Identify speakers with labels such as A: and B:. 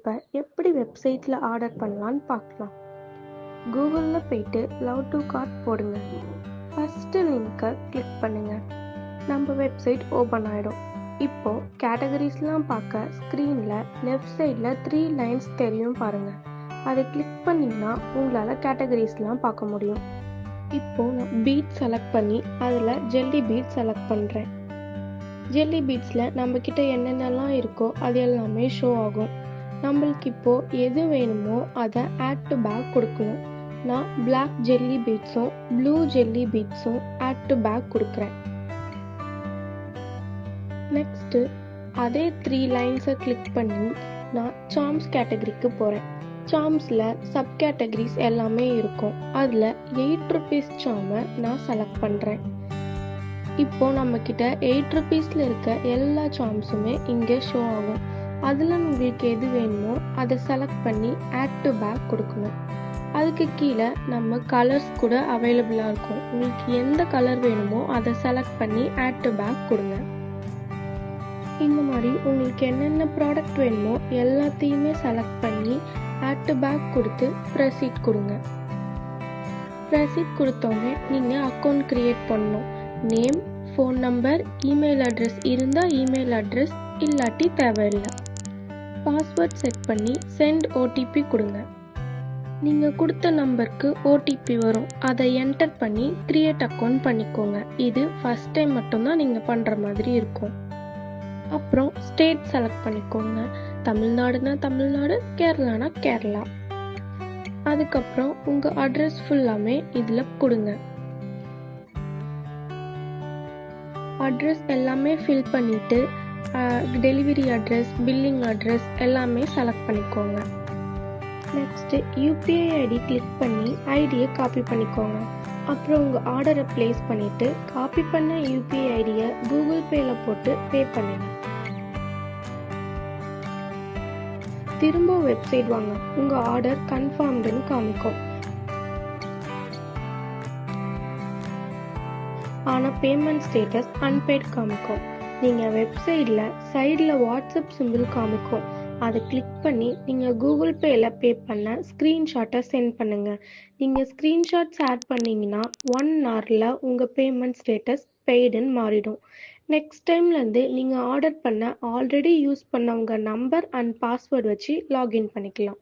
A: இப்போ எப்படி வெப்சைட்டில் ஆர்டர் பண்ணலான்னு பார்க்கலாம். கூகுளில் போயிட்டு லவ் டு கார்ட் போடுங்க. ஃபஸ்ட்டு லிங்க்கை கிளிக் பண்ணுங்கள். நம்ம வெப்சைட் ஓப்பன் ஆகிடும். இப்போது கேட்டகரிஸ்லாம் பார்க்க ஸ்க்ரீனில் லெஃப்ட் சைடில் 3 லைன்ஸ் தெரியும் பாருங்கள். அதை கிளிக் பண்ணிங்கன்னா உங்களால் கேட்டகரிஸ்லாம் பார்க்க முடியும். இப்போது நான் பீட் செலக்ட் பண்ணி அதில் ஜெல்லி பீட் செலக்ட் பண்ணுறேன். ஜெல்லி பீட்ஸில் நம்மக்கிட்ட என்னென்னலாம் இருக்கோ அது எல்லாமே ஷோ ஆகும். நம்மளுக்கு இப்போது எது வேணுமோ அதை ஆட் டு பேக் கொடுக்கணும். நான் பிளாக் ஜெல்லி பீட்ஸும் ப்ளூ ஜெல்லி பீட்ஸும் ஆட் டு பேக் கொடுக்குறேன். நெக்ஸ்ட்டு அதே 3 லைன்ஸை கிளிக் பண்ணி நான் சார்ம்ஸ் கேட்டகரிக்கு போகிறேன். சார்ம்ஸில் சப் கேட்டகரிஸ் எல்லாமே இருக்கும். அதில் 8 rupees சார்மை நான் செலக்ட் பண்ணுறேன். இப்போது நம்மக்கிட்ட 8 rupeesல இருக்க எல்லா சார்ம்ஸுமே இங்கே ஷோ ஆகும். அதில் உங்களுக்கு எது வேணுமோ அதை செலக்ட் பண்ணி ஆட் டு பேக் கொடுக்கணும். அதுக்கு கீழே நம்ம கலர்ஸ் கூட அவைலபிளாக இருக்கும். உங்களுக்கு எந்த கலர் வேணுமோ அதை செலக்ட் பண்ணி ஆட் டு பேக் கொடுங்க. இந்த மாதிரி உங்களுக்கு என்னென்ன ப்ராடக்ட் வேணுமோ எல்லாத்தையுமே செலக்ட் பண்ணி ஆட் டு பேக் கொடுத்து ப்ரொசீட் கொடுங்க. ப்ரொசீட் கொடுத்தோன்னே நீங்கள் அக்கௌண்ட் க்ரியேட் பண்ணணும். Name, phone number, email address இருந்தால் இமெயில் அட்ரஸ், இல்லாட்டி தேவையில்லை. பாஸ்வேர்ட் செட் பண்ணி சென்ட் ஓடிபி கொடுங்க. நீங்கள் கொடுத்த நம்பருக்கு ஓடிபி வரும். அதை என்டர் பண்ணி க்ரியேட் அக்கௌண்ட் பண்ணிக்கோங்க. இது ஃபஸ்ட் டைம் மட்டும்தான் நீங்கள் பண்ணுற மாதிரி இருக்கும். அப்புறம் ஸ்டேட் செலக்ட் பண்ணிக்கோங்க. தமிழ்நாடுனா தமிழ்நாடு, கேரளானா கேரளா. அதுக்கப்புறம் உங்கள் அட்ரஸ் ஃபுல்லாமே இதில் கொடுங்க. அட்ரஸ் எல்லாமே ஃபில் பண்ணிவிட்டு டெலிவரி அட்ரஸ், பில்லிங் அட்ரஸ் எல்லாமே செலக்ட் பண்ணிக்கோங்க. நெக்ஸ்ட்டு யூபிஐ ஐடி கிளிக் பண்ணி ஐடியை காப்பி பண்ணிக்கோங்க. அப்புறம் உங்கள் ஆர்டரை ப்ளேஸ் பண்ணிவிட்டு காப்பி பண்ண யூபிஐ ஐடியை கூகுள் பேயில் போட்டு பே பண்ணுங்க. திரும்ப வெப்சைட் வாங்க. உங்கள் ஆர்டர் கன்ஃபார்ம்டுன்னு காமிக்கும். ஆனால் பேமெண்ட் ஸ்டேட்டஸ் அன்பெய்ட் காமிக்கும். நீங்கள் வெப்சைட்டில் சைடில் வாட்ஸ்அப் சிம்பிள் காமிக்கும். அதை கிளிக் பண்ணி நீங்கள் கூகுள் பேயில் பே பண்ண ஸ்க்ரீன்ஷாட்டை சென்ட் பண்ணுங்கள். நீங்கள் ஸ்க்ரீன்ஷாட்ஸ் ஆட் பண்ணிங்கன்னா 1 hourல உங்கள் பேமெண்ட் ஸ்டேட்டஸ் பெய்டுன்னு மாறிடும். நெக்ஸ்ட் டைம்லேருந்து நீங்கள் ஆர்டர் பண்ண ஆல்ரெடி யூஸ் பண்ண உங்கள் நம்பர் அண்ட் பாஸ்வேர்டு வச்சு லாகின் பண்ணிக்கலாம்.